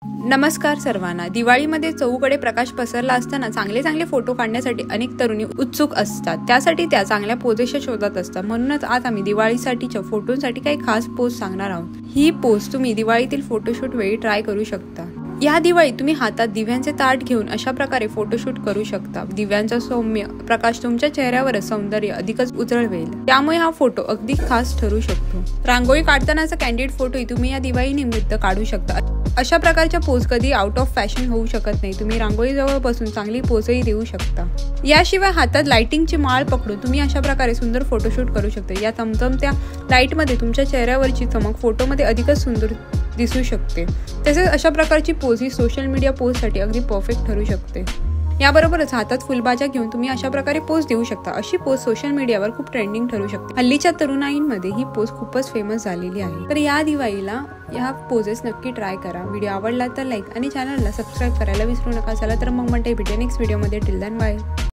नमस्कार सर्वांना। दिवाळीमध्ये चहूकडे प्रकाश पसरला असताना चांगले चांगले फोटो काढण्यासाठी अनेक तरुणी उत्सुक असतात। त्यासाठी त्या चांगल्या पोजेसच्या शोधात असतात। म्हणूनच आज आम्ही दिवाळीसाठीच्या फोटोंसाठी काही खास पोज सांगणार आहोत। ही पोज तुम्ही दिवाळीतील फोटोशूट वेळी ट्राय करू शकता। या दिवाळीत तुम्ही हातात दिव्यांचे ताट घेऊन अशा प्रकारे फोटोशूट करू शकता। दिव्यांचा सौम्य प्रकाश तुमच्या चेहऱ्यावरच सौंदर्य अधिकच उजळवेल, त्यामुळे हा फोटो अगदी खास ठरू शकतो। रांगोळी काढतानाचा कॅन्डिड फोटोही तुम्ही या दिवाळी निमित्त काढू शकता। अशा प्रकारच्या पोज कधी आउट ऑफ फॅशन होऊ शकत नाही। तुम्ही रांगोळी जवळ बसून चांगली पोजही देऊ शकता। याशिवाय हातात लाइटिंगची माळ पकडून तुम्ही अशा प्रकारे सुंदर फोटोशूट करू शकता। या चमचमत्या लाईटमध्ये तुमच्या चेहऱ्यावरची चमक फोटोमध्ये अधिकच सुंदर दिसू शकते। तसेच अशा प्रकारची पोज ही सोशल मीडिया पोजसाठी अगदी परफेक्ट ठरू शकते। याबरोबरच हातात फुलभाज्या घेऊन तुम्ही अशा प्रकारे पोज देऊ शकता। अशी पोज सोशल मीडियावर खूप ट्रेंडिंग ठरू शकते। हल्लीच्या तरुणाईंमध्ये ही पोज खूपच फेमस झालेली आहे। तर या दिवाळीला ह्या पोजेस नक्की ट्राय करा। व्हिडिओ आवडला तर लाईक आणि चॅनलला सबस्क्राईब करायला विसरू नका। चला तर मग भेटूया नेक्स्ट व्हिडिओमध्ये। Till then bye.